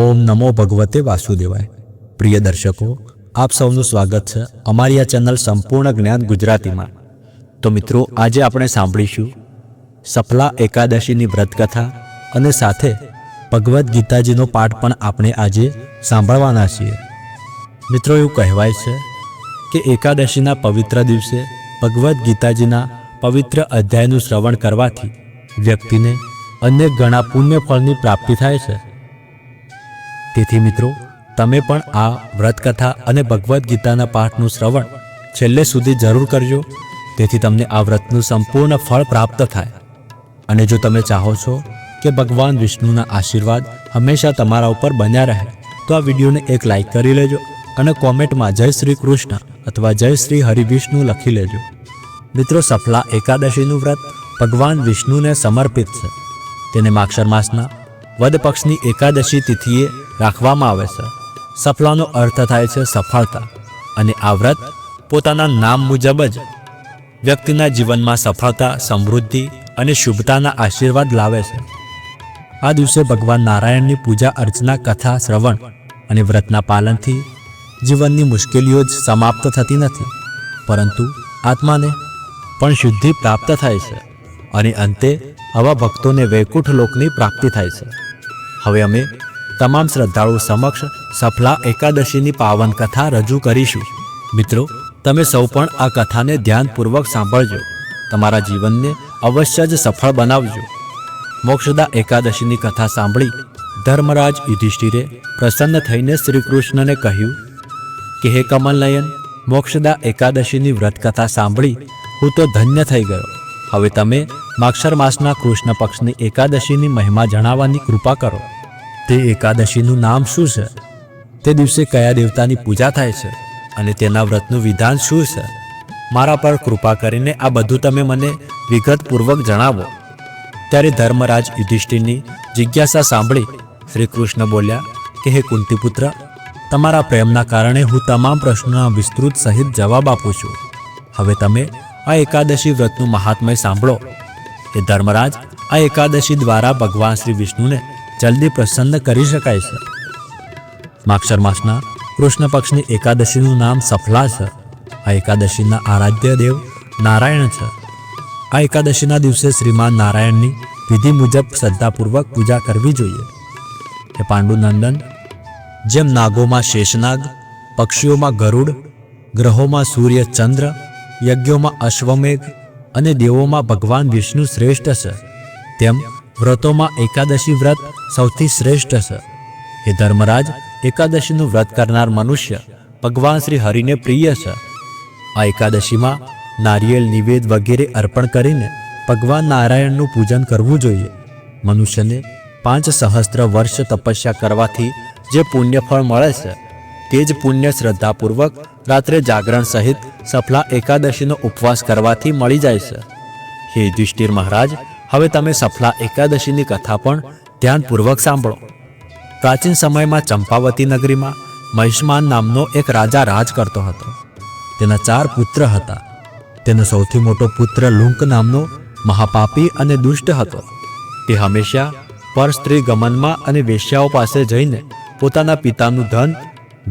ઓમ નમો ભગવતે વાસુદેવાય। પ્રિય દર્શકો, આપ સૌનું સ્વાગત છે અમારી આ ચેનલ સંપૂર્ણ જ્ઞાન ગુજરાતીમાં। તો મિત્રો, આજે આપણે સાંભળીશું સફલા એકાદશીની વ્રતકથા અને સાથે ભગવદ્ ગીતાજીનો પાઠ પણ આપણે આજે સાંભળવાના છીએ। મિત્રો, એવું કહેવાય છે કે એકાદશીના પવિત્ર દિવસે ભગવદ્ ગીતાજીના પવિત્ર અધ્યાયનું શ્રવણ કરવાથી વ્યક્તિને અનેક ગણા પુણ્ય ફળની પ્રાપ્તિ થાય છે। તેથી મિત્રો, તમે પણ આ વ્રતકથા અને ભગવદ્ ગીતાના પાઠનું શ્રવણ છેલ્લે સુધી જરૂર કરજો, તેથી તમને આ વ્રતનું સંપૂર્ણ ફળ પ્રાપ્ત થાય। અને જો તમે ચાહો છો કે ભગવાન વિષ્ણુના આશીર્વાદ હંમેશા તમારા ઉપર બન્યા રહે, તો આ વિડીયોને એક લાઈક કરી લેજો અને કોમેન્ટમાં જય શ્રી કૃષ્ણ અથવા જય શ્રી હરિવિષ્ણુ લખી લેજો। મિત્રો, સફલા એકાદશીનું વ્રત ભગવાન વિષ્ણુને સમર્પિત છે। તેને માક્ષર માસના વદ પક્ષની એકાદશી તિથિએ રાખવામાં આવે છે। સફલાનો અર્થ થાય છે સફળતા, અને આ વ્રત પોતાના નામ મુજબ જ વ્યક્તિના જીવનમાં સફળતા, સમૃદ્ધિ અને શુભતાના આશીર્વાદ લાવે છે। આ દિવસે ભગવાન નારાયણની પૂજા અર્ચના, કથા શ્રવણ અને વ્રતના પાલનથી જીવનની મુશ્કેલીઓ જ સમાપ્ત થતી નથી, પરંતુ આત્માને પણ શુદ્ધિ પ્રાપ્ત થાય છે અને અંતે આવા ભક્તોને વૈકુંઠ લોકની પ્રાપ્તિ થાય છે। હવે અમે તમામ શ્રદ્ધાળુ સમક્ષ સફલા એકાદશીની પાવન કથા રજૂ કરીશું। મિત્રો, તમે સૌ પણ આ કથાને ધ્યાનપૂર્વક સાંભળજો, તમારા જીવનને અવશ્ય જ સફળ બનાવજો। મોક્ષદા એકાદશીની કથા સાંભળી ધર્મરાજ યુધિષ્ઠિરે પ્રસન્ન થઈને શ્રી કૃષ્ણને કહ્યું કે હે કમલનયન, મોક્ષદા એકાદશીની વ્રતકથા સાંભળી હું તો ધન્ય થઈ ગયો। હવે તમે માક્ષર માસના કૃષ્ણ પક્ષની એકાદશીની મહિમા જણાવવાની કૃપા કરો। તે એકાદશીનું નામ શું છે? તે દિવસે કયા દેવતાની પૂજા થાય છે? અને તેના વ્રતનું વિધાન શું છે? મારા પર કૃપા કરીને આ બધું તમે મને વિગતપૂર્વક જણાવો। ત્યારે ધર્મરાજ યુધિષ્ઠિરની જિજ્ઞાસા સાંભળી શ્રી કૃષ્ણ બોલ્યા કે હે કુંતીપુત્ર, તમારા પ્રેમના કારણે હું તમામ પ્રશ્નોના વિસ્તૃત સહિત જવાબ આપું છું। હવે તમે આ એકાદશી વ્રતનું મહાત્મય સાંભળો। હે ધર્મરાજ, આ એકાદશી દ્વારા ભગવાન શ્રી વિષ્ણુને જલ્દી પ્રસન્ન કરી શકાય છે। માક્ષર માસના કૃષ્ણ પક્ષની એકાદશીનું નામ સફલા છે। આ એકાદશીના આરાધ્ય દેવ નારાયણ છે। આ એકાદશીના દિવસે શ્રીમાન નારાયણની વિધિ મુજબ શ્રદ્ધાપૂર્વક પૂજા કરવી જોઈએ। હે પાંડુનંદન, જેમ નાગોમાં શેષનાગ, પક્ષીઓમાં ગરુડ, ગ્રહોમાં સૂર્ય ચંદ્ર, યજ્ઞોમાં અશ્વમેઘ અને દેવોમાં ભગવાન વિષ્ણુ શ્રેષ્ઠ છે, તેમ વ્રતોમાં એકાદશી વ્રત સૌથી શ્રેષ્ઠ છે। હે ધર્મરાજ, એકાદશીનું વ્રત કરનાર મનુષ્ય ભગવાન શ્રી હરિને પ્રિય છે। આ એકાદશીમાં નારિયેળ, નિવેદ વગેરે અર્પણ કરીને ભગવાન નારાયણનું પૂજન કરવું જોઈએ। મનુષ્યને 5 સહસ્ત્ર વર્ષ તપસ્યા કરવાથી જે પુણ્યફળ મળે છે, તે જ પુણ્ય શ્રદ્ધાપૂર્વક રાત્રે જાગરણ સહિત સફલા એકાદશીનો ઉપવાસ કરવાથી મળી જાય છે। હે યુધિષ્ઠિર મહારાજ, હવે તમે સફલા એકાદશીની કથા પણ ધ્યાનપૂર્વક સાંભળો। પ્રાચીન સમયમાં ચંપાવતી નગરીમાં મહિષ્માન નામનો એક રાજા રાજ કરતો હતો। તેના 4 પુત્ર હતા। તેનો સૌથી મોટો પુત્ર લુંક નામનો મહાપાપી અને દુષ્ટ હતો। તે હંમેશા પર સ્ત્રી ગમનમાં અને વેશ્યાઓ પાસે જઈને પોતાના પિતાનું ધન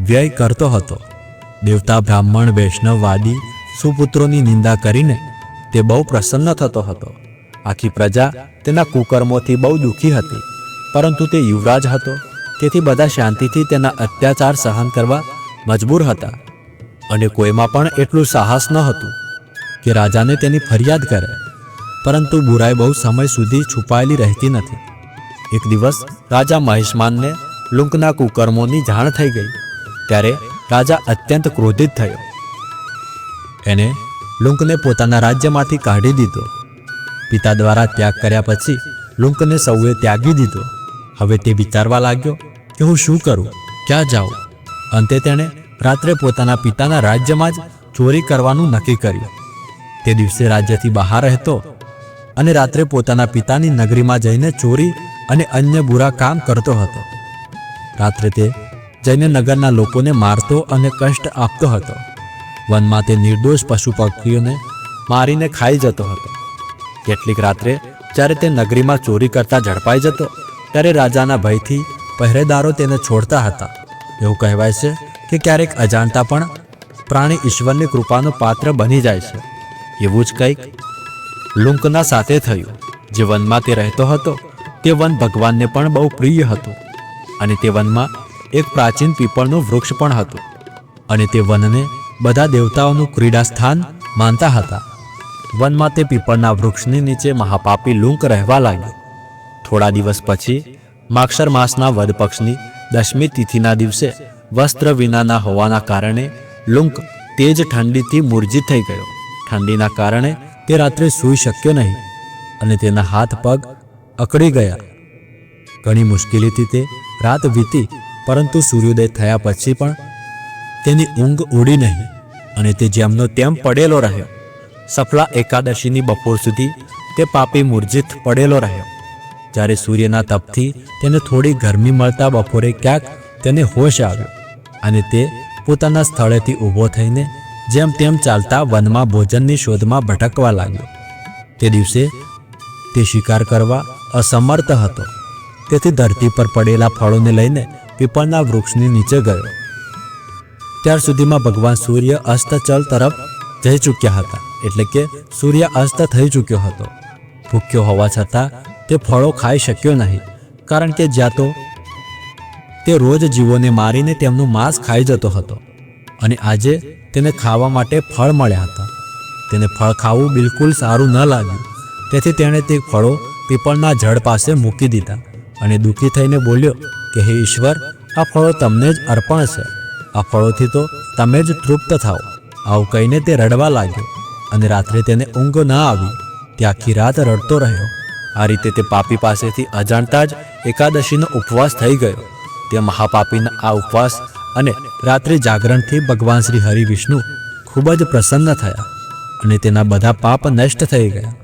વ્યય કરતો હતો। દેવતા, બ્રાહ્મણ, વૈષ્ણવવાદી સુપુત્રોની નિંદા કરીને તે બહુ પ્રસન્ન થતો હતો। આખી પ્રજા તેના કુકર્મોથી બહુ દુઃખી હતી, પરંતુ તે યુવરાજ હતો, તેથી બધા શાંતિથી તેના અત્યાચાર સહન કરવા મજબૂર હતા, અને કોઈમાં પણ એટલું સાહસ ન હતું કે રાજાને તેની ફરિયાદ કરે। પરંતુ બુરાઈ બહુ સમય સુધી છુપાયેલી રહેતી નથી। એક દિવસ રાજા મહિષ્માનને લુંકના કુકર્મોની જાણ થઈ ગઈ। ત્યારે રાજા અત્યંત ક્રોધિત થયો। એને લુંકને પોતાના રાજ્યમાંથી કાઢી દીધો। પિતા દ્વારા ત્યાગ કર્યા પછી લુંકને સૌએ ત્યાગી દીધો। હવે તે વિચારવા લાગ્યો કે હું શું કરું, ક્યાં જાઉં? અંતે તેણે રાત્રે પોતાના પિતાના રાજ્યમાં જ ચોરી કરવાનું નક્કી કર્યું। તે દિવસે રાજ્યથી બહાર રહેતો અને રાત્રે પોતાના પિતાની નગરીમાં જઈને ચોરી અને અન્ય બુરા કામ કરતો હતો। રાત્રે તે જઈને નગરના લોકોને મારતો અને કષ્ટ આપતો હતો। વનમાં તે નિર્દોષ પશુ પક્ષીઓને મારીને ખાઈ જતો હતો। કેટલીક રાત્રે જ્યારે તે નગરીમાં ચોરી કરતા ઝડપાઈ જતો, ત્યારે રાજાના ભયથી પહેરેદારો તેને છોડતા હતા. એવું કહેવાય છે કે ક્યારેક અજાણતા પણ પ્રાણી ઈશ્વરની કૃપાનું પાત્ર બની જાય છે. એવું જ કંઈક લુંકના સાથે થયું. જે વનમાં તે રહેતો હતો તે વન ભગવાનને પણ બહુ પ્રિય હતું, અને તે વનમાં એક પ્રાચીન પીપળનું વૃક્ષ પણ હતું, અને તે વનને બધા દેવતાઓનું ક્રીડા સ્થાન માનતા હતા. વનમાં તે પીપળના વૃક્ષની નીચે મહાપાપી લુંક રહેવા લાગ્યો. થોડા દિવસ પછી માગશર માસના વદ પક્ષની 10મી તિથિના દિવસે વસ્ત્ર વિનાના હોવાના કારણે લુંક તેજ ઠંડીથી મૂર્છિત થઈ ગયો. ઠંડીના કારણે તે રાત્રે સૂઈ શક્યો નહીં, અને તેના હાથ પગ અકળી ગયા. ઘણી મુશ્કેલીથી તે રાત વીતી, પરંતુ સૂર્યોદય થયા પછી પણ તેની ઊંઘ ઉડી નહીં, અને તે જેમનો તેમ પડેલો રહ્યો. સફલા એકાદશીની બપોર સુધી તે પાપી મૂર્છિત પડેલો રહ્યો. જ્યારે સૂર્યના તપથી તેને થોડી ગરમી મળતા બપોરે ક્યાંક તેને હોશ આવ્યો, અને તે પોતાના સ્થળેથી ઊભો થઈને જેમ તેમ ચાલતા વનમાં ભોજનની શોધમાં ભટકવા લાગ્યો. તે દિવસે તે શિકાર કરવા અસમર્થ હતો, તેથી ધરતી પર પડેલા ફળોને લઈને પીપળના વૃક્ષની નીચે ગયો. ત્યાર સુધીમાં ભગવાન સૂર્ય અસ્તચલ તરફ જઈ ચૂક્યા હતા, એટલે કે સૂર્ય અસ્ત થઈ ચૂક્યો હતો. ભૂખ્યો હોવા છતાં તે ફળો ખાઈ શક્યો નહીં, કારણ કે જ્યાં તો તે રોજ જીવોને મારીને તેમનું માંસ ખાઈ જતો હતો, અને આજે તેને ખાવા માટે ફળ મળ્યા હતા. તેને ફળ ખાવું બિલકુલ સારું ન લાગ્યું, તેથી તેણે તે ફળો પીપળના ઝાડ પાસે મૂકી દીધા, અને દુઃખી થઈને બોલ્યો કે હે ઈશ્વર, આ ફળો તમને જ અર્પણ છે. આ ફળોથી તો તમે જ તૃપ્ત થાઓ. આવું કહીને તે રડવા લાગ્યો, અને રાત્રે તેને ઊંઘ ન આવી. તે આખી રાત રડતો રહ્યો. આ રીતે તે પાપી પાસેથી અજાણતા જ એકાદશીનો ઉપવાસ થઈ ગયો. તે મહાપાપીના આ ઉપવાસ અને રાત્રિ જાગરણથી ભગવાન શ્રી હરિ વિષ્ણુ ખૂબ જ પ્રસન્ન થયા, અને તેના બધા પાપ નષ્ટ થઈ ગયા.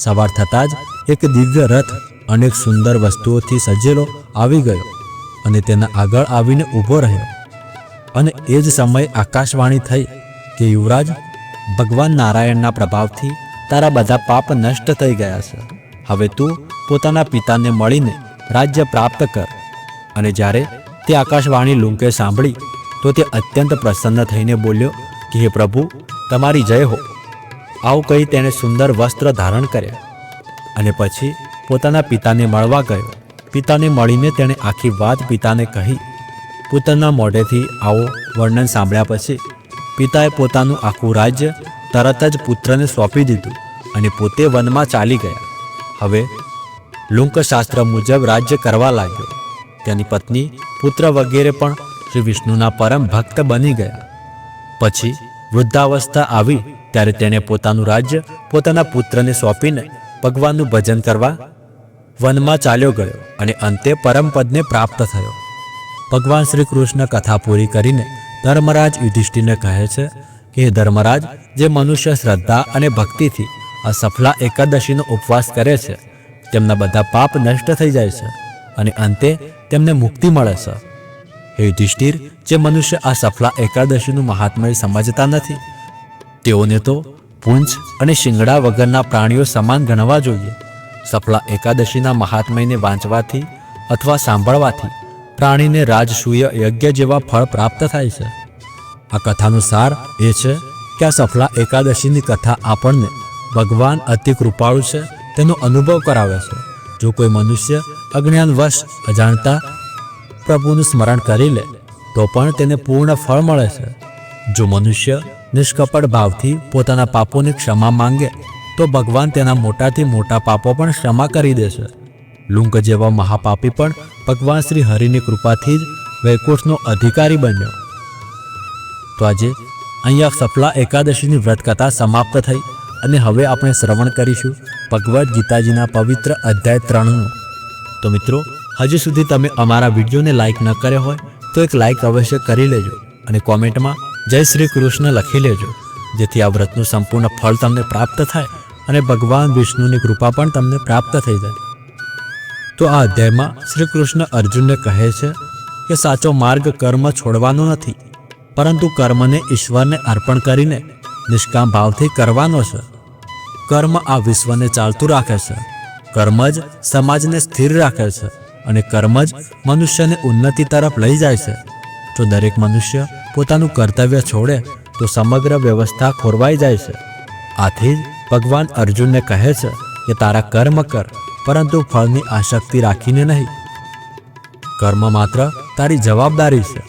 સવાર થતાં જ એક દિવ્ય રથ અનેક સુંદર વસ્તુઓથી સજેલો આવી ગયો, અને તેના આગળ આવીને ઊભો રહ્યો. અને એ જ સમયે આકાશવાણી થઈ કે યુવરાજ, ભગવાન નારાયણના પ્રભાવથી તારા બધા પાપ નષ્ટ થઈ ગયા છે. હવે તું પોતાના પિતાને મળીને રાજ્ય પ્રાપ્ત કર. અને જ્યારે તે આકાશવાણી લુંકે સાંભળી તો તે અત્યંત પ્રસન્ન થઈને બોલ્યો કે હે પ્રભુ, તમારી જય હો. આવું કહી તેણે સુંદર વસ્ત્ર ધારણ કર્યા, અને પછી પોતાના પિતાને મળવા ગયો. પિતાને મળીને તેણે આખી વાત પિતાને કહી. પુત્રના મોઢેથી આવો વર્ણન સાંભળ્યા પછી પિતાએ પોતાનું આખું રાજ્ય તરત જ પુત્રને સોંપી દીધું, અને પોતે વનમાં ચાલી ગયા. હવે લુંક શાસ્ત્ર મુજબ રાજ્ય કરવા લાગ્યો. તેની પત્ની, પુત્ર વગેરે પણ શ્રી વિષ્ણુના પરમ ભક્ત બની ગયા. પછી વૃદ્ધાવસ્થા આવી ત્યારે તેણે પોતાનું રાજ્ય પોતાના પુત્રને સોંપીને ભગવાનનું ભજન કરવા વનમાં ચાલ્યો ગયો, અને અંતે પરમપદને પ્રાપ્ત થયો. ભગવાન શ્રી કૃષ્ણ કથા પૂરી કરીને ધર્મરાજ યુધિષ્ઠિરને કહે છે કે હે ધર્મરાજ, જે મનુષ્ય શ્રદ્ધા અને ભક્તિથી આ સફલા એકાદશીનો ઉપવાસ કરે છે, તેમના બધા પાપ નષ્ટ થઈ જાય છે, અને અંતે તેમને મુક્તિ મળે છે. હે યુધિષ્ઠિર, જે મનુષ્ય આ સફલા એકાદશીનું મહાત્મ્ય સમજતા નથી, તેઓને તો પૂંછ અને શિંગડા વગરના પ્રાણીઓ સમાન ગણવા જોઈએ. સફલા એકાદશીના મહાત્મ્યને વાંચવાથી અથવા સાંભળવાથી પ્રાણીને રાજસૂય યજ્ઞ જેવા ફળ પ્રાપ્ત થાય છે. આ કથાનો સાર એ છે કે આ સફલા એકાદશીની કથા આપણને ભગવાન અતિ કૃપાળુ છે તેનો અનુભવ કરાવે છે. જો કોઈ મનુષ્ય અજ્ઞાનવશ અજાણતા પ્રભુનું સ્મરણ કરી લે તો પણ તેને પૂર્ણ ફળ મળે છે. જો મનુષ્ય નિષ્કપટ ભાવથી પોતાના પાપોની ક્ષમા માંગે તો ભગવાન તેના મોટાથી મોટા પાપો પણ ક્ષમા કરી દેશે. લુંક જેવા મહાપાપી પણ ભગવાન શ્રી હરિની કૃપાથી જ વૈકુંઠનો અધિકારી બન્યો. તો આજે અહીંયા સફલા એકાદશીની વ્રતકથા સમાપ્ત થઈ, અને હવે આપણે શ્રવણ કરીશું ભગવદ્ ગીતાજીના પવિત્ર અધ્યાય 3નું. તો મિત્રો, હજી સુધી તમે અમારા વિડીયોને લાઇક ન કર્યો હોય તો એક લાઇક અવશ્ય કરી લેજો, અને કોમેન્ટમાં જય શ્રી કૃષ્ણ લખી લેજો, જેથી આ વ્રતનું સંપૂર્ણ ફળ તમને પ્રાપ્ત થાય અને ભગવાન વિષ્ણુની કૃપા પણ તમને પ્રાપ્ત થઈ જાય. તો આ અધ્યાયમાં શ્રી કૃષ્ણ અર્જુનને કહે છે કે સાચો માર્ગ કર્મ છોડવાનો નથી, પરંતુ કર્મને ઈશ્વરને અર્પણ કરીને નિષ્કામ ભાવથી કરવાનો છે. કર્મ આ વિશ્વને ચાલતું રાખે છે. કર્મ જ સમાજને સ્થિર રાખે છે. અને કર્મ જ મનુષ્યને ઉન્નતિ તરફ લઈ જાય છે. જો દરેક મનુષ્ય પોતાનું કર્તવ્ય છોડે તો સમગ્ર વ્યવસ્થા ખોરવાઈ જાય છે. આથી જ ભગવાન અર્જુનને કહે છે કે તારા કર્મ કર, પરંતુ ફળની આસક્તિ રાખીને નહીં. કર્મ માત્ર તારી જવાબદારી છે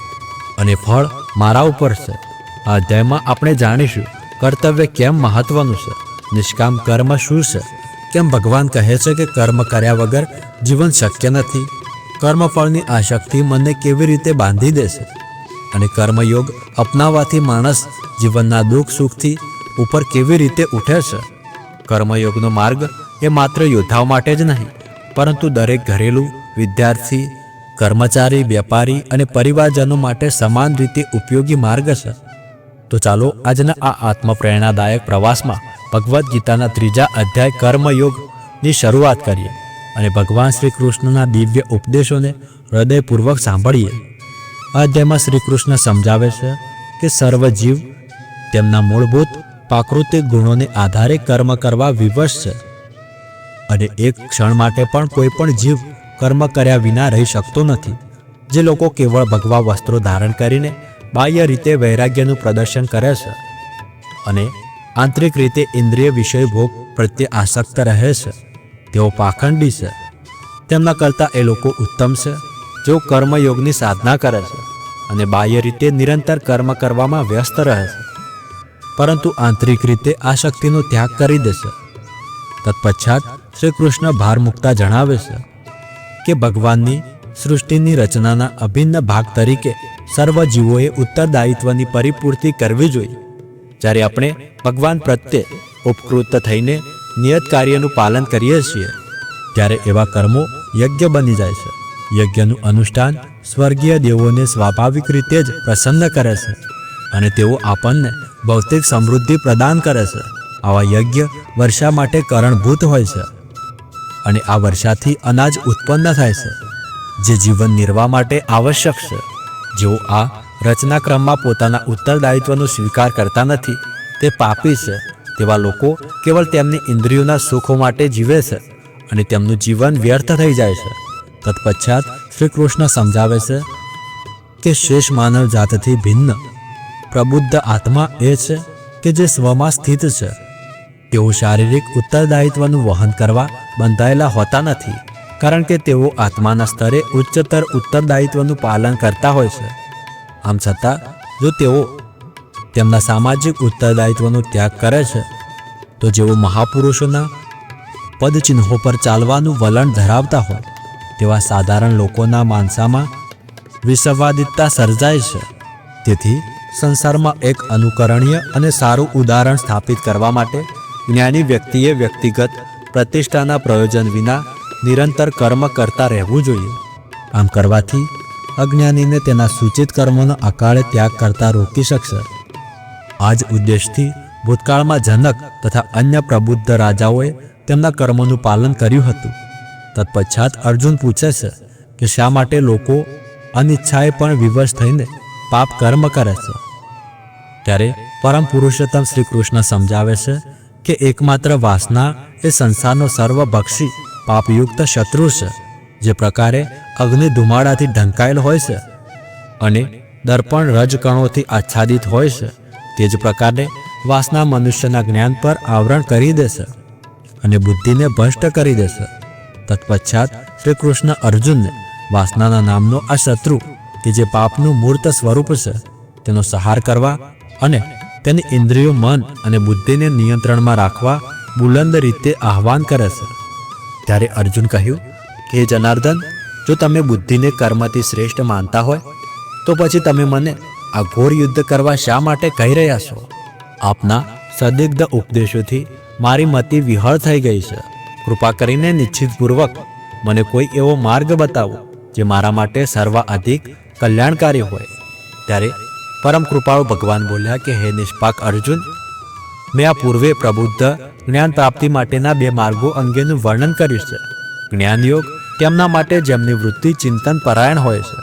અને ફળ મારા ઉપર છે. આ અધ્યાયમાં આપણે જાણીશું કર્તવ્ય કેમ મહત્વનું છે, નિષ્કામ કર્મ શું છે, કેમ ભગવાન કહે છે કે કર્મ કર્યા વગર જીવન શક્ય નથી, કર્મફળની આસક્તિ મનને કેવી રીતે બાંધી દેશે અને કર્મયોગ અપનાવવાથી માણસ જીવનના દુઃખ સુખથી ઉપર કેવી રીતે ઉઠે છે. કર્મયોગનો માર્ગ એ માત્ર યોદ્ધાઓ માટે જ નહીં, પરંતુ દરેક ઘરેલું, વિદ્યાર્થી, કર્મચારી, વેપારી અને પરિવારજનો માટે સમાન રીતે ઉપયોગી માર્ગ છે. તો ચાલો આજના આ આત્મપ્રેરણાદાયક પ્રવાસમાં ભગવદ્ ગીતાના 3જા અધ્યાય કર્મયોગની શરૂઆત કરીએ અને ભગવાન શ્રી કૃષ્ણના દિવ્ય ઉપદેશોને હૃદયપૂર્વક સાંભળીએ. આ અધ્યાયમાં શ્રી કૃષ્ણ સમજાવે છે કે સર્વ જીવ તેમના મૂળભૂત પ્રાકૃતિક ગુણોને આધારે કર્મ કરવા વિવશ છે અને એક ક્ષણ માટે પણ કોઈ પણ જીવ કર્મ કર્યા વિના રહી શકતો નથી. જે લોકો કેવળ ભગવા વસ્ત્રો ધારણ કરીને બાહ્ય રીતે વૈરાગ્યનું પ્રદર્શન કરે છે અને આંતરિક રીતે ઇન્દ્રિય વિષય ભોગ પ્રત્યે આસક્ત રહે છે, તેઓ પાખંડી છે. તેમના કરતાં એ લોકો ઉત્તમ છે જેઓ કર્મયોગની સાધના કરે છે અને બાહ્ય રીતે નિરંતર કર્મ કરવામાં વ્યસ્ત રહે છે, પરંતુ આંતરિક રીતે આ શક્તિનો ત્યાગ કરી દેશે. તત્પશ્ચાત શ્રી કૃષ્ણ ભાર મૂકતા જણાવે છે કે ભગવાનની સૃષ્ટિની રચનાના અભિન્ન ભાગ તરીકે સર્વ જીવોએ ઉત્તરદાયિત્વની પરિપૂર્તિ કરવી જોઈએ. જ્યારે આપણે ભગવાન પ્રત્યે ઉપકૃત થઈને નિયત કાર્યનું પાલન કરીએ છીએ ત્યારે એવા કર્મો યજ્ઞ બની જાય છે. યજ્ઞનું અનુષ્ઠાન સ્વર્ગીય દેવોને સ્વાભાવિક રીતે જ પ્રસન્ન કરે છે અને તેઓ આપણને ભૌતિક સમૃદ્ધિ પ્રદાન કરે છે. આવા યજ્ઞ વર્ષા માટે કારણભૂત હોય છે અને આ વર્ષાથી અનાજ ઉત્પન્ન થાય છે જે જીવન નિર્વાહ માટે આવશ્યક છે. જેઓ આ રચનાક્રમમાં પોતાના ઉત્તરદાયિત્વનો સ્વીકાર કરતા નથી તે પાપી છે. તેવા લોકો કેવળ તેમની ઇન્દ્રિયોના સુખો માટે જીવે છે અને તેમનું જીવન વ્યર્થ થઈ જાય છે. તત્પશ્ચાત શ્રી કૃષ્ણ સમજાવે છે કે શેષ માનવ જાતથી ભિન્ન પ્રબુદ્ધ આત્મા એ છે કે જે સ્વમાં સ્થિત છે. તેઓ શારીરિક ઉત્તરદાયિત્વનું વહન કરવા બંધાયેલા હોતા નથી, કારણ કે તેઓ આત્માના સ્તરે ઉચ્ચતર ઉત્તરદાયિત્વનું પાલન કરતા હોય છે. આમ છતાં જો તેઓ તેમના સામાજિક ઉત્તરદાયિત્વનો ત્યાગ કરે છે તો જેઓ મહાપુરુષોના પદચિહ્નો પર ચાલવાનું વલણ ધરાવતા હોય તેવા સાધારણ લોકોના માનસામાં વિસંવાદિતતા સર્જાય છે. તેથી સંસારમાં એક અનુકરણીય અને સારું ઉદાહરણ સ્થાપિત કરવા માટે જ્ઞાની વ્યક્તિએ વ્યક્તિગત પ્રતિષ્ઠાના પ્રયોજન વિના નિરંતર કર્મ કરતા રહેવું જોઈએ. આમ કરવાથી અજ્ઞાનીને તેના સૂચિત કર્મોનો અકાળે ત્યાગ કરતા રોકી શકશે. આ જ ઉદ્દેશથી ભૂતકાળમાં જનક તથા અન્ય પ્રબુદ્ધ રાજાઓએ તેમના કર્મોનું પાલન કર્યું હતું. તત્પશ્ચાત અર્જુન પૂછે છે કે શા માટે લોકો અનિચ્છાએ પણ વિવશ થઈને પાપ કર્મ કરે છે. ત્યારે પરમ પુરુષોત્તમ શ્રી કૃષ્ણ સમજાવે છે કે એકમાત્ર વાસના એ સંસારનો સર્વભક્ષી પાપયુક્ત શત્રુ છે. જે પ્રકારે અગ્નિ ધુમાડાથી ઢંકાયેલ હોય છે અને દર્પણ રજકણોથી આચ્છાદિત હોય છે, તે જ પ્રકારે વાસના મનુષ્યના જ્ઞાન પર આવરણ કરી દેશે અને બુદ્ધિને ભ્રષ્ટ કરી દેશે. તત્પશ્ચાત શ્રી કૃષ્ણ અર્જુનને વાસનાના નામનો આ શત્રુ કે જે પાપનું મૂર્ત સ્વરૂપ છે તેનો સંહાર કરવા અને તેની ઇન્દ્રિયો, મન અને બુદ્ધિને નિયંત્રણમાં રાખવા બુલંદ રીતે આહ્વાન કરે છે. ત્યારે અર્જુન કહ્યું કે હે જનાર્દન, જો તમે બુદ્ધિને કર્મથી શ્રેષ્ઠ માનતા હોય તો પછી તમે મને આ ઘોર યુદ્ધ કરવા શા માટે કહી રહ્યા છો? આપના સદિગ્ધ ઉપદેશોથી મારી મતિ વિહળ થઈ ગઈ છે. કૃપા કરીને નિશ્ચિતપૂર્વક મને કોઈ એવો માર્ગ બતાવો જે મારા માટે સર્વાધિક કલ્યાણકારી હોય. ત્યારે પરમ કૃપાળુ ભગવાન બોલ્યા કે હે નિષ્પાક અર્જુન, મેં આ પૂર્વે પ્રબુદ્ધ જ્ઞાન પ્રાપ્તિ માટેના 2 માર્ગો અંગેનું વર્ણન કર્યું છે. જ્ઞાનયોગ તેમના માટે જેમની વૃત્તિ ચિંતન પરાયણ હોય છે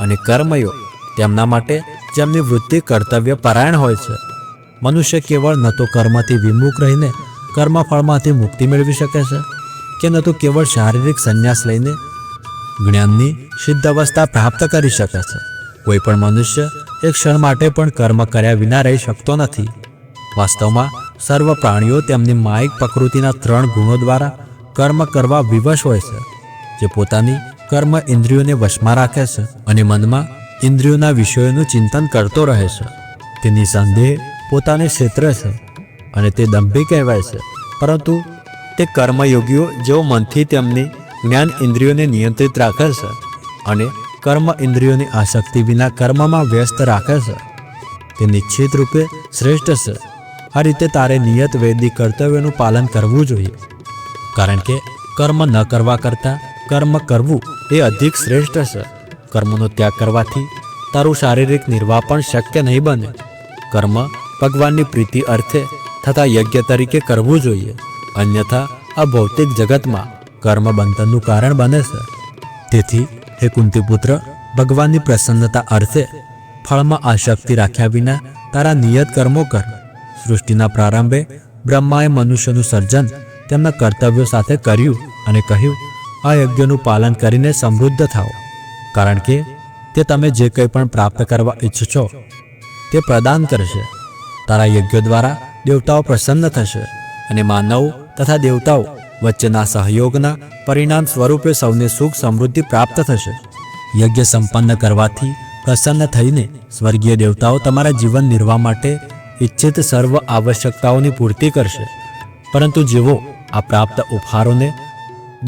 અને કર્મયોગ તેમના માટે જેમની વૃત્તિ કર્તવ્ય પરાયણ હોય છે. મનુષ્ય કેવળ ન તો કર્મથી વિમુખ રહીને કર્મફળમાંથી મુક્તિ મેળવી શકે છે કે ન તો કેવળ શારીરિક સંન્યાસ લઈને જ્ઞાનની સિદ્ધ અવસ્થા પ્રાપ્ત કરી શકે છે. કોઈ પણ મનુષ્ય એક ક્ષણ માટે પણ કર્મ કર્યા વિના રહી શકતો નથી. વાસ્તવમાં સર્વ પ્રાણીઓ તેમની માયિક પ્રકૃતિના 3 ગુણો દ્વારા કર્મ કરવા વિવશ હોય છે, જે પોતાની કર્મ ઇન્દ્રિયોને વશમાં રાખે છે અને મનમાં ઇન્દ્રિયોના વિષયોનું ચિંતન કરતો રહે છે. તે નિસંદેહ પોતાને ક્ષેત્ર છે અને તે દંભી કહેવાય છે. પરંતુ તે કર્મયોગીઓ જેઓ મનથી તેમની જ્ઞાન ઇન્દ્રિયોને નિયંત્રિત રાખે છે અને કર્મ ઇન્દ્રિયોની આસક્તિ વિના કર્મમાં વ્યસ્ત રાખે છે, તે નિશ્ચિત રૂપે શ્રેષ્ઠ છે. આ રીતે તારે નિયત વૈદિક કર્તવ્યનું પાલન કરવું જોઈએ, કારણ કે કર્મ ન કરવા કરતાં કર્મ કરવું એ અધિક શ્રેષ્ઠ છે. કર્મનો ત્યાગ કરવાથી તારું શારીરિક નિર્વાહ પણ શક્ય નહીં બને. કર્મ ભગવાનની પ્રીતિ અર્થે તથા યજ્ઞ તરીકે કરવું જોઈએ, અન્યથા આ ભૌતિક જગતમાં કર્મ બંધનનું કારણ બને છે. તેથી હે કુંતીપુત્ર, ભગવાનની પ્રસન્નતા અર્થે ફળમાં આસક્તિ રાખ્યા વિના તારા નિયત કર્મો કર. સૃષ્ટિના પ્રારંભે બ્રહ્માએ મનુષ્યનું સર્જન તેમના કર્તવ્યો સાથે કર્યું અને કહ્યું, આ યજ્ઞનું પાલન કરીને સમૃદ્ધ થાઓ, કારણ કે તે તમે જે કંઈ પણ પ્રાપ્ત કરવા ઈચ્છો તે પ્રદાન કરશે. તારા યજ્ઞ દ્વારા દેવતાઓ પ્રસન્ન થશે અને માનવો તથા દેવતાઓ વચ્ચેના સહયોગના પરિણામ સ્વરૂપે સૌને સુખ સમૃદ્ધિ પ્રાપ્ત થશે. યજ્ઞ સંપન્ન કરવાથી પ્રસન્ન થઈને સ્વર્ગીય દેવતાઓ તમારા જીવન નિર્વાહ માટે ઇચ્છિત સર્વ આવશ્યકતાઓની પૂર્તિ કરશે. પરંતુ જેઓ આ પ્રાપ્ત ઉપહારોને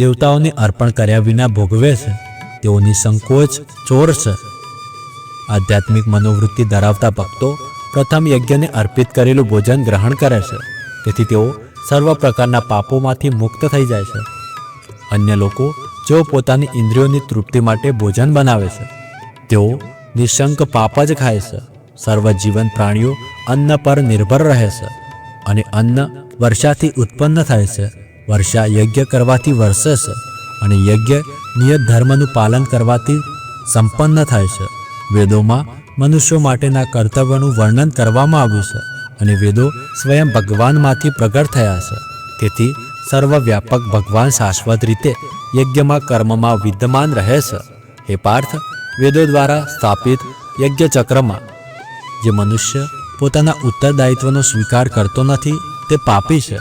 દેવતાઓને અર્પણ કર્યા વિના ભોગવે છે, તેઓ નિસંકોચ ચોર છે. આધ્યાત્મિક મનોવૃત્તિ ધરાવતા ભક્તો પ્રથમ યજ્ઞને અર્પિત કરેલું ભોજન ગ્રહણ કરે છે, તેથી તેઓ સર્વ પ્રકારના પાપોમાંથી મુક્ત થઈ જાય છે. અન્ય લોકો જેઓ પોતાની ઇન્દ્રિયોની તૃપ્તિ માટે ભોજન બનાવે છે, તેઓ નિશંક પાપ જ ખાય છે. સર્વ જીવન પ્રાણીઓ અન્ન પર નિર્ભર રહે છે અને અન્ન વર્ષાથી ઉત્પન્ન થાય છે. વર્ષા યજ્ઞ કરવાથી વરસે છે અને યજ્ઞ નિયત ધર્મનું પાલન કરવાથી સંપન્ન થાય છે. વેદોમાં મનુષ્યો માટેના કર્તવ્યનું વર્ણન કરવામાં આવ્યું છે અને વેદો સ્વયં ભગવાનમાંથી પ્રગટ થયા છે. તેથી સર્વવ્યાપક ભગવાન શાશ્વત રીતે યજ્ઞમાં કર્મમાં વિદ્યમાન રહે છે. હે પાર્થ, વેદો દ્વારા સ્થાપિત યજ્ઞ ચક્રમાં જે મનુષ્ય પોતાના ઉત્તરદાયિત્વનો સ્વીકાર કરતો નથી તે પાપી છે.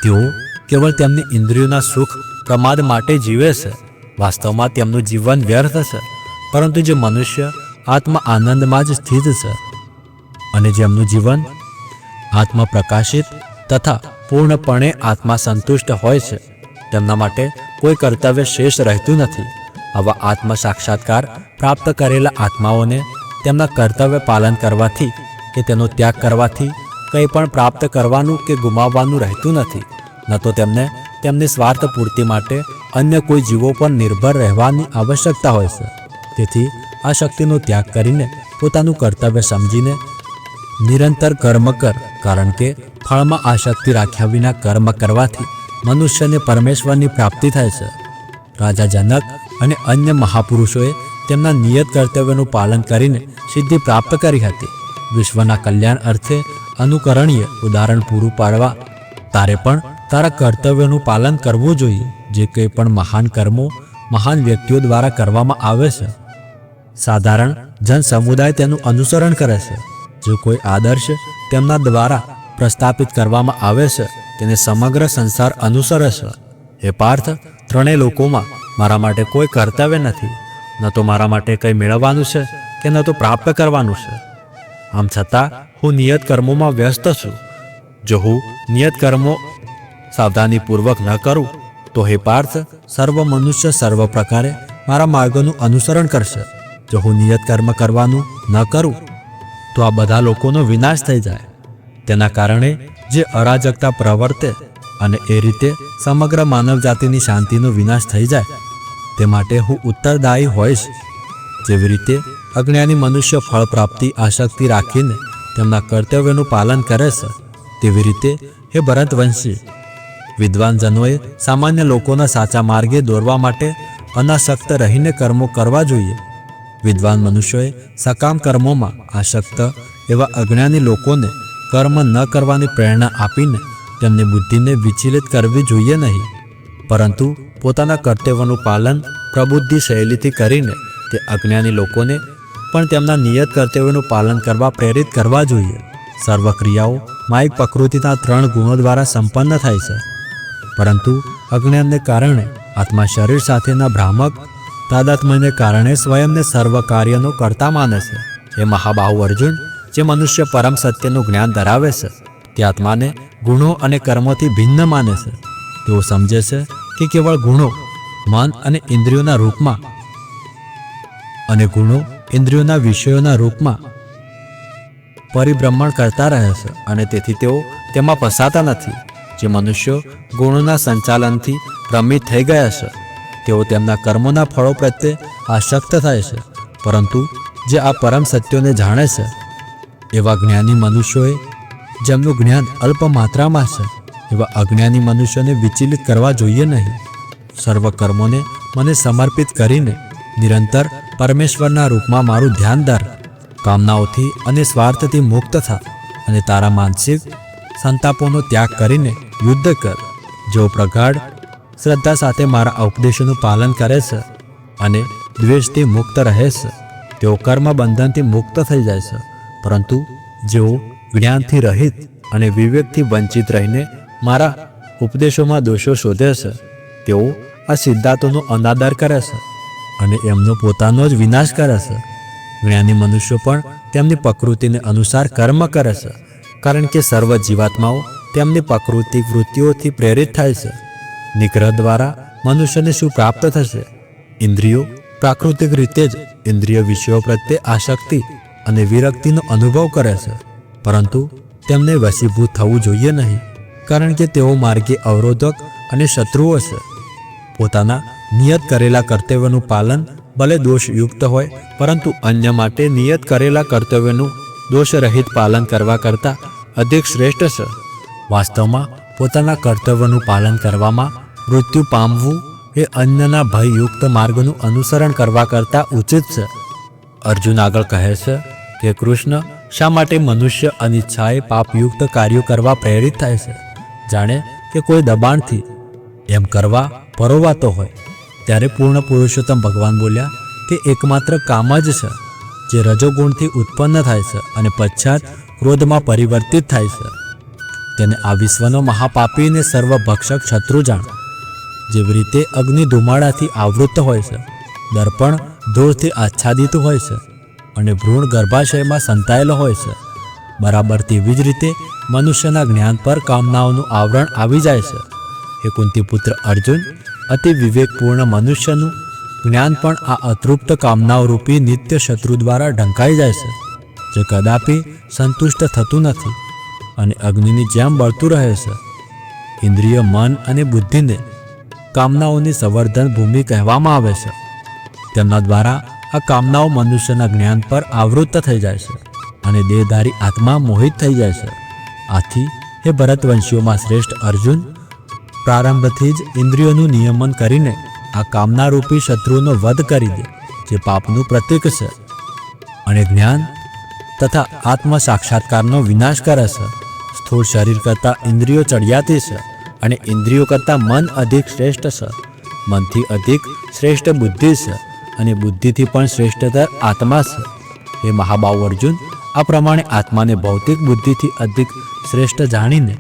તેઓ કેવળ તેમની ઇન્દ્રિયોના સુખ પ્રમાદ માટે જીવે છે. વાસ્તવમાં તેમનું જીવન વ્યર્થ છે. પરંતુ જે મનુષ્ય આત્મા આનંદમાં જ સ્થિત છે અને જેમનું જીવન આત્મા પ્રકાશિત તથા પૂર્ણપણે આત્મા સંતુષ્ટ હોય છે, તેમના માટે કોઈ કર્તવ્ય શેષ રહેતું નથી. આવા આત્મ સાક્ષાત્કાર પ્રાપ્ત કરેલા આત્માઓને તેમના કર્તવ્ય પાલન કરવાથી કે તેનો ત્યાગ કરવાથી કંઈ પણ પ્રાપ્ત કરવાનું કે ગુમાવવાનું રહેતું નથી. ન તો તેમને તેમની સ્વાર્થ પૂર્તિ માટે અન્ય કોઈ જીવો પર નિર્ભર રહેવાની આવશ્યકતા હોય છે. તેથી આ શક્તિનો ત્યાગ કરીને પોતાનું કર્તવ્ય સમજીને નિરંતર કર્મ કર, કારણ કે ફળમાં આસક્તિ રાખ્યા વિના કર્મ કરવાથી મનુષ્યને પરમેશ્વરની પ્રાપ્તિ થાય છે. રાજા જનક અને અન્ય મહાપુરુષોએ તેમના નિયત કર્તવ્યનું પાલન કરીને સિદ્ધિ પ્રાપ્ત કરી હતી. વિશ્વના કલ્યાણ અર્થે અનુકરણીય ઉદાહરણ પૂરું પાડવા તારે પણ તારા કર્તવ્યનું પાલન કરવું જોઈએ. જે કંઈ પણ મહાન કર્મો મહાન વ્યક્તિઓ દ્વારા કરવામાં આવે છે, સાધારણ જન સમુદાય તેનું અનુસરણ કરે છે. જો કોઈ આદર્શ તેમના દ્વારા પ્રસ્થાપિત કરવામાં આવે છે, તેને સમગ્ર સંસાર અનુસરે છે. હે પાર્થ, ત્રણેય લોકોમાં મારા માટે કોઈ કર્તવ્ય નથી. ન તો મારા માટે કંઈ મેળવવાનું છે કે ન તો પ્રાપ્ત કરવાનું છે. આમ છતાં હું નિયત કર્મોમાં વ્યસ્ત છું. જો હું નિયત કર્મો સાવધાનીપૂર્વક ન કરું તો હે પાર્થ, સર્વ મનુષ્ય સર્વ પ્રકારે મારા માર્ગોનું અનુસરણ કરશે. જો હું નિયત કર્મ કરવાનું ન કરું તો આ બધા લોકોનો વિનાશ થઈ જાય. તેના કારણે જે અરાજકતા પ્રવર્તે અને એ રીતે સમગ્ર માનવજાતિની શાંતિનો વિનાશ થઈ જાય, તે માટે હું ઉત્તરદાયી હોઈશ. જેવી રીતે અજ્ઞાની મનુષ્ય ફળ પ્રાપ્તિ આસક્તિ રાખીને તેમના કર્તવ્યનું પાલન કરે છે, તેવી રીતે હે ભરતવંશી, વિદ્વાનજનોએ સામાન્ય લોકોના સાચા માર્ગે દોરવા માટે અનાસક્ત રહીને કર્મો કરવા જોઈએ. વિદ્વાન મનુષ્યોએ સકામ કર્મોમાં આસક્ત એવા અજ્ઞાની લોકોને કર્મ ન કરવાની પ્રેરણા આપીને તેમની બુદ્ધિને વિચલિત કરવી જોઈએ નહીં, પરંતુ પોતાના કર્તવ્યનું પાલન પ્રબુદ્ધિ શૈલીથી કરીને તે અજ્ઞાની લોકોને પણ તેમના નિયત કર્તવ્યનું પાલન કરવા પ્રેરિત કરવા જોઈએ. સર્વ ક્રિયાઓ માયિક પ્રકૃતિના 3 ગુણો દ્વારા સંપન્ન થાય છે, પરંતુ અજ્ઞાનને કારણે આત્મા શરીર સાથેના ભ્રામક તાદાત્મ્યને કારણે સ્વયંને સર્વ કાર્યનો કર્તા માને છે. એ મહાબાહુ અર્જુન, જે મનુષ્ય પરમ સત્યનું જ્ઞાન ધરાવે છે તે આત્માને ગુણો અને કર્મોથી ભિન્ન માને છે. તેઓ સમજે છે કે કેવળ ગુણો મન અને ઇન્દ્રિયોના રૂપમાં અને ગુણો ઇન્દ્રિયોના વિષયોના રૂપમાં પરિભ્રમણ કરતા રહે છે અને તેથી તેઓ તેમાં ફસાતા નથી. જે મનુષ્યો ગુણોના સંચાલનથી ભ્રમિત થઈ ગયા છે તેઓ તેમના કર્મોના ફળો પ્રત્યે આસક્ત થાય છે, પરંતુ જે આ પરમ સત્યોને જાણે છે એવા જ્ઞાની મનુષ્યોએ, જેમનું જ્ઞાન અલ્પ માત્રામાં છે, એવા અજ્ઞાની મનુષ્યોને વિચલિત કરવા જોઈએ નહીં. સર્વ કર્મોને મને સમર્પિત કરીને નિરંતર પરમેશ્વરના રૂપમાં મારું ધ્યાન ધર. કામનાઓથી અને સ્વાર્થથી મુક્ત થા અને તારા માનસિક સંતાપોનો ત્યાગ કરીને યુદ્ધ કર. જેઓ પ્રગાઢ શ્રદ્ધા સાથે મારા ઉપદેશોનું પાલન કરે છે અને દ્વેષથી મુક્ત રહે છે તેઓ કર્મ બંધનથી મુક્ત થઈ જાય છે, પરંતુ જેઓ જ્ઞાનથી રહિત અને વિવેકથી વંચિત રહીને મારા ઉપદેશોમાં દોષો શોધે છે તેઓ આ સિદ્ધાંતોનો અનાદર કરે છે અને એમનો પોતાનો જ વિનાશ કરે છે. જ્ઞાની મનુષ્યો પણ તેમની પ્રકૃતિને અનુસાર કર્મ કરે છે, કારણ કે સર્વ જીવાત્માઓ તેમની પ્રાકૃતિક વૃત્તિઓથી પ્રેરિત થાય છે. નિગ્રહ દ્વારા મનુષ્યને શું પ્રાપ્ત થશે? ઇન્દ્રિયો પ્રાકૃતિક રીતે જ ઇન્દ્રિય વિષયો પ્રત્યે આસક્તિ અને વિરક્તિનો અનુભવ કરે છે, પરંતુ તેમને વશીભૂત થવું જોઈએ નહીં, કારણ કે તેઓ માર્ગે અવરોધક અને શત્રુઓ છે. પોતાના નિયત કરેલા કર્તવ્યનું પાલન ભલે દોષયુક્ત હોય, પરંતુ અન્ય માટે નિયત કરેલા કર્તવ્યનું દોષરહિત પાલન કરવા કરતાં અધિક શ્રેષ્ઠ છે. વાસ્તવમાં પોતાના કર્તવ્યનું પાલન કરવામાં મૃત્યુ પામવું એ અન્યના ભયયુક્ત માર્ગનું અનુસરણ કરવા કરતાં ઉચિત છે. અર્જુન આગળ કહે છે કે કૃષ્ણ શા માટે મનુષ્ય અનિચ્છાએ પાપયુક્ત કાર્યો કરવા પ્રેરિત થાય છે? જાણે કે કોઈ દબાણથી એમ કરવા પરોવાતો હોય. ત્યારે પૂર્ણ પુરુષોત્તમ ભગવાન બોલ્યા કે એકમાત્ર કામ જ છે જે રજોગુણથી ઉત્પન્ન થાય છે અને પશ્ચાત ક્રોધમાં પરિવર્તિત થાય છે. તેને આ વિશ્વનો મહાપાપી ને સર્વભક્ષક શત્રુ જાણ. જેવી રીતે અગ્નિ ધુમાડાથી આવૃત હોય છે, દર્પણ ધૂળથી આચ્છાદિત હોય છે અને ભ્રૂણ ગર્ભાશયમાં સંતાયેલો હોય છે, બરાબર તેવી જ રીતે મનુષ્યના જ્ઞાન પર કામનાઓનું આવરણ આવી જાય છે. હે કુંતી પુત્ર અર્જુન, અતિ વિવેકપૂર્ણ મનુષ્યનું જ્ઞાન પણ આ અતૃપ્ત કામનાઓ રૂપી નિત્ય શત્રુ દ્વારા ઢંકાઈ જાય છે, જે કદાપી સંતુષ્ટ થતું નથી અને અગ્નિની જેમ બળતું રહે છે. ઇન્દ્રિય, મન અને બુદ્ધિને કામનાઓની સંવર્ધન ભૂમિ કહેવામાં આવે છે. તેમના દ્વારા આ કામનાઓ મનુષ્યના જ્ઞાન પર આવૃત્ત થઈ જાય છે અને દેહધારી આત્મા મોહિત થઈ જાય છે. આથી હે ભરતવંશીઓમાં શ્રેષ્ઠ અર્જુન, પ્રારંભથી જ ઇન્દ્રિયોનું નિયમન કરીને આ કામનારૂપી શત્રુનો વધ કરી દે, જે પાપનું પ્રતીક છે, અને જ્ઞાન તથા આત્મ સાક્ષાત્કારનો વિનાશ કરે છે. સ્થૂળ શરીર કરતાં ઇન્દ્રિયો ચડિયાતી છે અને ઇન્દ્રિયો કરતાં મન અધિક શ્રેષ્ઠ છે. મનથી અધિક શ્રેષ્ઠ બુદ્ધિ છે અને બુદ્ધિથી પણ શ્રેષ્ઠતર આત્મા છે. હે મહાબાહુ અર્જુન, આ પ્રમાણે આત્માને ભૌતિક બુદ્ધિથી અધિક શ્રેષ્ઠ જાણીને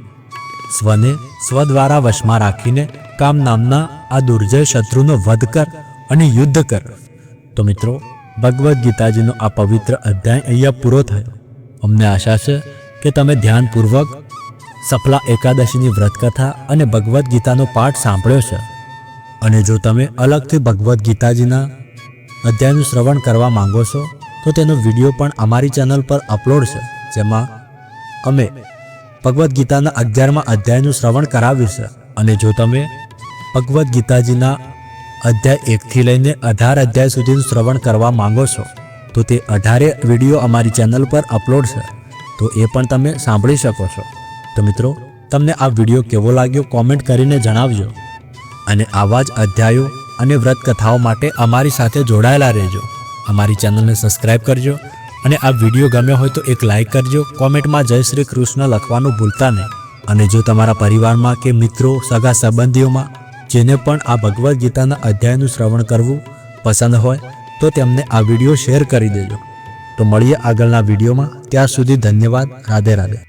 સ્વને સ્વ દ્વારા વશમાં રાખીને કામ નામના આ દુર્જય શત્રુનો વધ કર અને યુદ્ધ કર. તો મિત્રો, ભગવદ્ ગીતાજીનો આ પવિત્ર અધ્યાય અહીંયા પૂરો થયો. અમને આશા છે કે તમે ધ્યાનપૂર્વક સફલા એકાદશીની વ્રતકથા અને ભગવદ્ ગીતાનો પાઠ સાંભળ્યો છે. અને જો તમે અલગથી ભગવદ્ ગીતાજીના અધ્યાયનું શ્રવણ કરવા માંગો છો તો તેનો વિડીયો પણ અમારી ચેનલ પર અપલોડ છે, જેમાં અમે ભગવદ્ ગીતાના 11મા અધ્યાયનું શ્રવણ કરાવ્યું છે. અને જો તમે ભગવદ્ ગીતાજીના અધ્યાય 1થી લઈને 18 અધ્યાય સુધીનું શ્રવણ કરવા માંગો છો તો તે 18 વિડીયો અમારી ચેનલ પર અપલોડ છે, તો એ પણ તમે સાંભળી શકો છો. તો મિત્રો, તમને આ વિડીયો કેવો લાગ્યો કોમેન્ટ કરીને જણાવજો. અને આવા જ અધ્યાયો અને વ્રત કથાઓ માટે અમારી સાથે જોડાયેલા રહેજો. અમારી ચેનલને સબસ્ક્રાઈબ કરજો અને આ વિડીયો ગમ્યો હોય તો એક લાઈક કરજો. કોમેન્ટમાં જય શ્રી કૃષ્ણ લખવાનું ભૂલતા નહીં. અને જો તમારા પરિવારમાં કે મિત્રો, સગા સંબંધીઓમાં જેને પણ આ ભગવદ્ ગીતાના અધ્યાયનું શ્રવણ કરવું પસંદ હોય તો તેમને આ વિડીયો શેર કરી દેજો. તો મળીએ આગળના વિડીયોમાં. ત્યાં સુધી ધન્યવાદ. રાધે રાધે.